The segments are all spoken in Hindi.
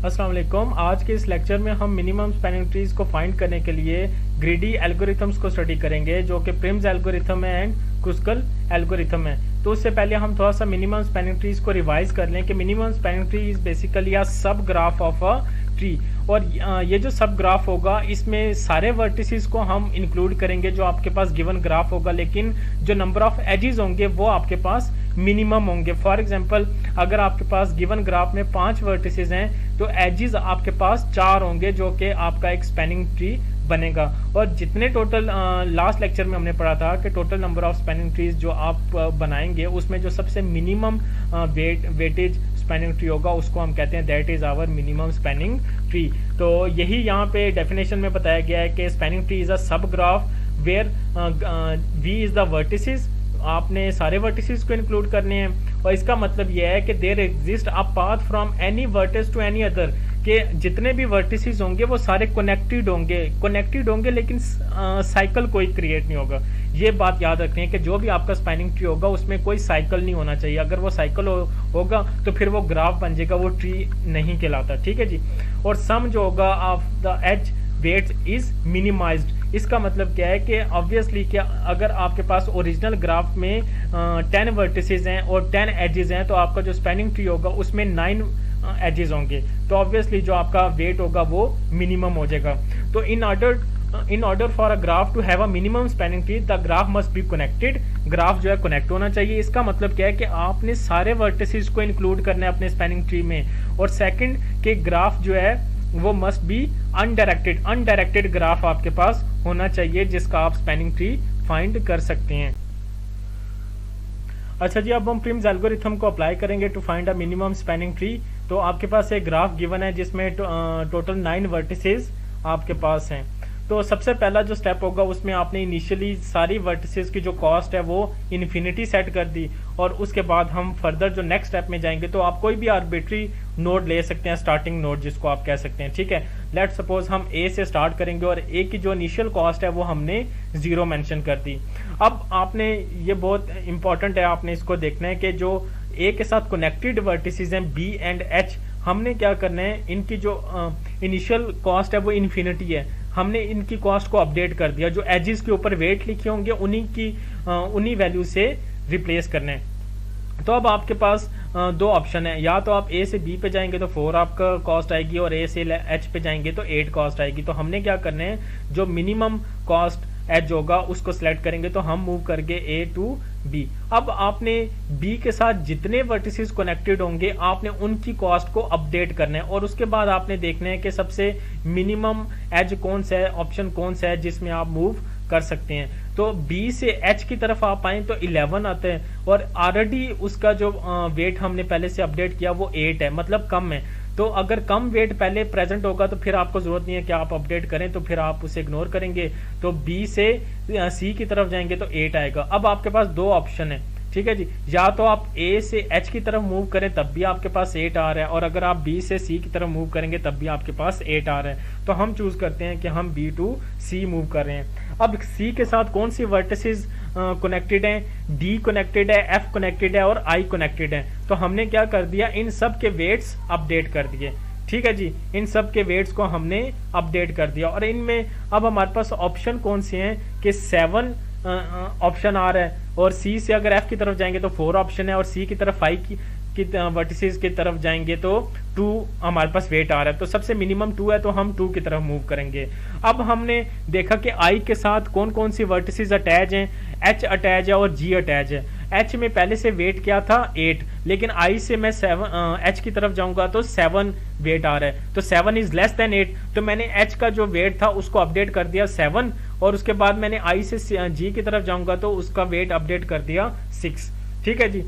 अस्सलाम वालेकुम। आज के इस लेक्चर में हम मिनिमम स्पैनिंग ट्रीज को फाइंड करने के लिए ग्रीडी एल्गोरिथम्स को स्टडी करेंगे, जो कि प्रिम्स एल्गोरिथम है एंड क्रुस्कल एल्गोरिथम है। तो उससे पहले हम थोड़ा सा मिनिमम स्पैनिंग ट्रीज को रिवाइज कर लें कि minimum spanning tree is basically a sub graph of a tree. और ये जो सब ग्राफ होगा इसमें सारे वर्टिसेस को हम इंक्लूड करेंगे जो आपके पास गिवन ग्राफ होगा, लेकिन जो नंबर ऑफ एजेस होंगे वो आपके पास मिनिमम होंगे। फॉर एग्जांपल, अगर आपके पास गिवन ग्राफ में 5 वर्टिसेस हैं तो एजेस आपके पास 4 होंगे, जो कि आपका एक स्पैनिंग ट्री बनेगा। और जितने टोटल लास्ट लेक्चर में हमने पढ़ा था कि total number of spanning trees जो आप बनाएंगे उसमें जो सबसे मिनिमम वेटेज स्पैनिंग ट्री होगा उसको हम कहते हैं that is our minimum spanning tree. तो यही यहाँ पे डेफिनेशन में बताया गया है कि spanning tree is a sub graph where we is the vertices. आपने सारे वर्टिसेस को इंक्लूड करने हैं और इसका मतलब यह है कि there exist a path from any vertex to any other, कि जितने भी वर्टिसेस होंगे वो सारे कनेक्टेड होंगे लेकिन साइकिल कोई क्रिएट नहीं होगा। ये बात याद रखनी है कि जो भी आपका स्पैनिंग ट्री होगा उसमें कोई साइकिल नहीं होना चाहिए। अगर वो साइकिल होगा तो फिर वो ग्राफ बन जाएगा, वो ट्री नहीं कहलाता। ठीक है जी। और सम जो होगा of the edge weights is minimized. इसका मतलब क्या है कि ऑब्वियसली कि अगर आपके पास ओरिजिनल ग्राफ में 10 वर्टिसेस हैं और 10 एजेस हैं तो आपका जो स्पैनिंग ट्री होगा उसमें 9 एजेस होंगे, तो ऑब्वियसली जो आपका वेट होगा वो मिनिमम हो जाएगा। तो in order for a graph to have a minimum spanning tree the graph must be connected. Graph जो है कनेक्ट होना चाहिए। इसका मतलब क्या है कि आपने सारे वर्टिसेस को इंक्लूड करना है अपने स्पैनिंग ट्री में। और सेकंड के ग्राफ जो है वो मस्ट बी अनडायरेक्टेड ग्राफ आपके पास होना चाहिए जिसका आप स्पैनिंग ट्री फाइंड कर सकते हैं। अच्छा जी, अब हम प्रिम्स एल्गोरिथम को अप्लाई करेंगे to find a minimum spanning tree. तो आपके पास एक ग्राफ गिवन है जिसमें टोटल 9 वर्टिसेस आपके पास हैं। तो सबसे पहला जो स्टेप होगा उसमें आपने इनिशियली सारी वर्टिसेस की जो कॉस्ट है वो इन्फिनिटी सेट कर दी, और उसके बाद हम फर्दर जो नेक्स्ट स्टेप में जाएंगे तो आप कोई भी आर्बिट्री नोड ले सकते हैं, स्टार्टिंग नोड जिसको आप कह सकते हैं। ठीक है, लेट सपोज हम ए से स्टार्ट करेंगे और ए की जो इनिशियल कॉस्ट है वो हमने 0 मेंशन कर दी। अब आपने ये बहुत इंपॉर्टेंट है, आपने इसको देखना है कि जो ए के साथ कनेक्टेड वर्टिसेस हैं बी एंड एच, हमने क्या करना है, इनकी जो इनिशियल कॉस्ट है वो इन्फिनिटी है, हमने इनकी कॉस्ट को अपडेट कर दिया। जो एजेस के ऊपर वेट लिखे होंगे उन्हीं वैल्यू से रिप्लेस करने हैं। तो अब आपके पास 2 ऑप्शन है, या तो आप ए से बी पे जाएंगे तो 4 आपका कॉस्ट आएगी और ए से एच पे जाएंगे तो 8 कॉस्ट आएगी। तो हमने क्या करना है, जो मिनिमम कॉस्ट एज होगा उसको सिलेक्ट करेंगे, तो हम मूव करके ए टू बी। अब आपने बी के साथ जितने वर्टिसेस कनेक्टेड होंगे आपने उनकी कॉस्ट को अपडेट करना है, और उसके बाद आपने देखना है कि सबसे मिनिमम एज कौन सा है, ऑप्शन कौन सा है जिसमें आप मूव कर सकते हैं। तो बी से एच की तरफ आप आए तो 11 आते हैं, और ऑलरेडी उसका जो वेट हमने पहले से अपडेट किया वो 8 है, मतलब कम है। तो अगर कम वेट पहले प्रेजेंट होगा तो फिर आपको जरूरत नहीं है कि आप अपडेट करें, तो फिर आप उसे इग्नोर करेंगे। तो बी से सी की तरफ जाएंगे तो 8 आएगा। अब आपके पास 2 ऑप्शन है, ठीक है जी, या तो आप ए से एच की तरफ मूव करें तब भी आपके पास 8 आ रहा है, और अगर आप बी से सी की तरफ मूव करेंगे तब भी आपके पास 8 आ रहा है। तो हम चूज करते हैं कि हम बी टू सी मूव कर रहे हैं। अब सी के साथ कौन सी वर्टिसेस कनेक्टेड हैं, डी कनेक्टेड है, एफ कनेक्टेड है और आई कनेक्टेड है। तो हमने क्या कर दिया, इन सब के वेट्स अपडेट कर दिए। ठीक है जी, इन सब के वेट्स को हमने अपडेट कर दिया, और इनमें अब हमारे पास ऑप्शन कौन से हैं कि 7 ऑप्शन आ रहा है, और सी से अगर एफ की तरफ जाएंगे तो 4 ऑप्शन है, और सी की तरफ आई की वर्टिसेस की तरफ जाएंगे तो 2 हमारे पास वेट आ रहा है। तो सबसे मिनिमम 2 है तो हम 2 की तरफ मूव करेंगे। अब हमने देखा कि आई के साथ कौन कौन सी वर्टिसेस अटैच हैं, एच अटैच है और जी अटैच है। एच में पहले से वेट क्या था 8, लेकिन आई से मैं 7 एच की तरफ जाऊंगा तो 7 वेट आ रहा है, तो 7 इज लेस देन 8। तो मैंने एच का जो वेट था उसको अपडेट कर दिया 7, और उसके बाद मैंने आई से जी की तरफ जाऊंगा तो उसका वेट अपडेट कर दिया 6। ठीक है जी।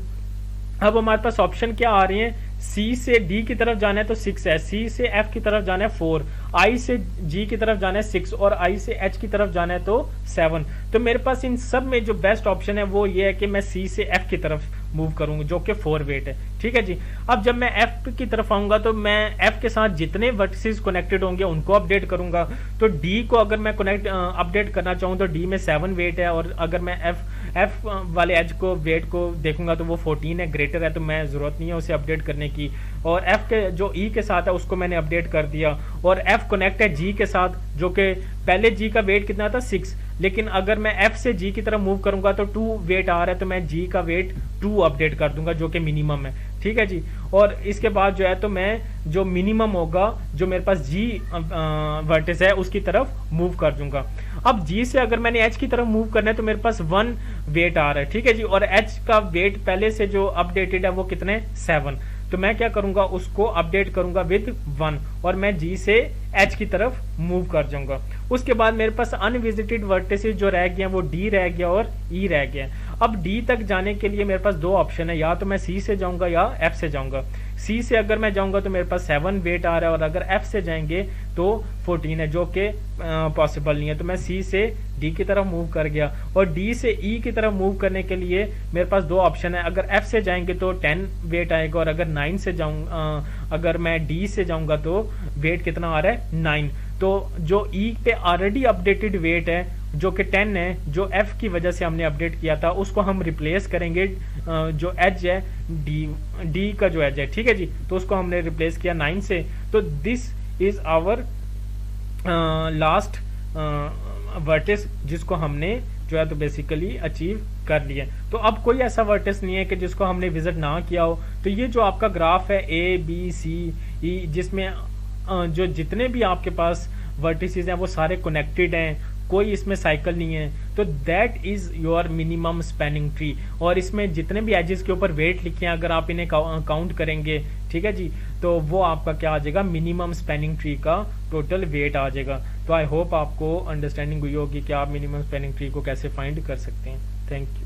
अब हमारे पास ऑप्शन क्या आ रही है, सी से डी की तरफ जाना है तो 6 है, सी से एफ की तरफ जाना है 4, आई से जी की तरफ जाना है 6, और आई से एच की तरफ जाना है तो 7। तो मेरे पास इन सब में जो बेस्ट ऑप्शन है वो ये है कि मैं सी से एफ की तरफ मूव करूंगा जो कि 4 वेट है। ठीक है जी। अब जब मैं एफ की तरफ आऊंगा तो मैं एफ के साथ जितने वर्टिसेस कनेक्टेड होंगे उनको अपडेट करूंगा। तो डी को अगर मैं अपडेट करना चाहूँ तो डी में 7 वेट है, और अगर मैं एफ वाले एज को वेट को देखूंगा तो वो 14 है, ग्रेटर है, तो मैं जरूरत नहीं है उसे अपडेट करने की। और एफ के जो ई के साथ है उसको मैंने अपडेट कर दिया, और एफ कनेक्ट है जी के साथ, जो कि पहले जी का वेट कितना था 6, लेकिन अगर मैं एफ से जी की तरफ मूव करूंगा तो 2 वेट आ रहा है, तो मैं जी का वेट 2 अपडेट कर दूंगा जो कि मिनिमम है। ठीक है जी। और इसके बाद जो है तो मैं जो मिनिमम होगा जो मेरे पास जी वर्टिस है उसकी तरफ मूव कर दूंगा। अब जी से अगर मैंने एच की तरफ मूव करना है तो मेरे पास 1 वेट आ रहा है। ठीक है जी। और एच का वेट पहले से जो अपडेटेड है वो कितने 7, तो मैं क्या करूंगा उसको अपडेट करूंगा विद 1, और मैं जी से एच की तरफ मूव कर जाऊंगा। उसके बाद मेरे पास अनविजिटेड वर्टिसेस जो रह गए वो डी रह गया और ई रह गया। अब डी तक जाने के लिए मेरे पास 2 ऑप्शन है, या तो मैं सी से जाऊंगा या एफ से जाऊंगा। सी से अगर मैं जाऊंगा तो मेरे पास 7 वेट आ रहा है, और अगर एफ से जाएंगे तो 14 है, जो कि पॉसिबल नहीं है। तो मैं सी से डी की तरफ मूव कर गया, और डी से ई की तरफ मूव करने के लिए मेरे पास 2 ऑप्शन है। अगर एफ से जाएंगे तो 10 वेट आएगा, और अगर 9 से अगर मैं डी से जाऊंगा तो वेट कितना आ रहा है 9। तो जो ई पे ऑलरेडी अपडेटेड वेट है जो कि 10 है, जो एफ की वजह से हमने अपडेट किया था, उसको हम रिप्लेस करेंगे जो एज है डी का जो एज है। ठीक है जी। तो उसको हमने रिप्लेस किया 9 से। तो this is our last vertex जिसको हमने जो है तो बेसिकली अचीव कर लिया। तो अब कोई ऐसा वर्टिस नहीं है कि जिसको हमने विजिट ना किया हो। तो ये जो आपका ग्राफ है ए बी सी ई, जिसमें जो जितने भी आपके पास वर्टिसेस हैं वो सारे कनेक्टेड हैं, कोई इसमें साइकिल नहीं है, तो that is your minimum spanning tree. और इसमें जितने भी एजेस के ऊपर वेट लिखे हैं अगर आप इन्हें काउंट करेंगे, ठीक है जी, तो वो आपका क्या आ जाएगा, मिनिमम स्पैनिंग ट्री का टोटल वेट आ जाएगा। तो आई होप आपको अंडरस्टैंडिंग हुई होगी कि आप मिनिमम स्पैनिंग ट्री को कैसे फाइंड कर सकते हैं। Thank you.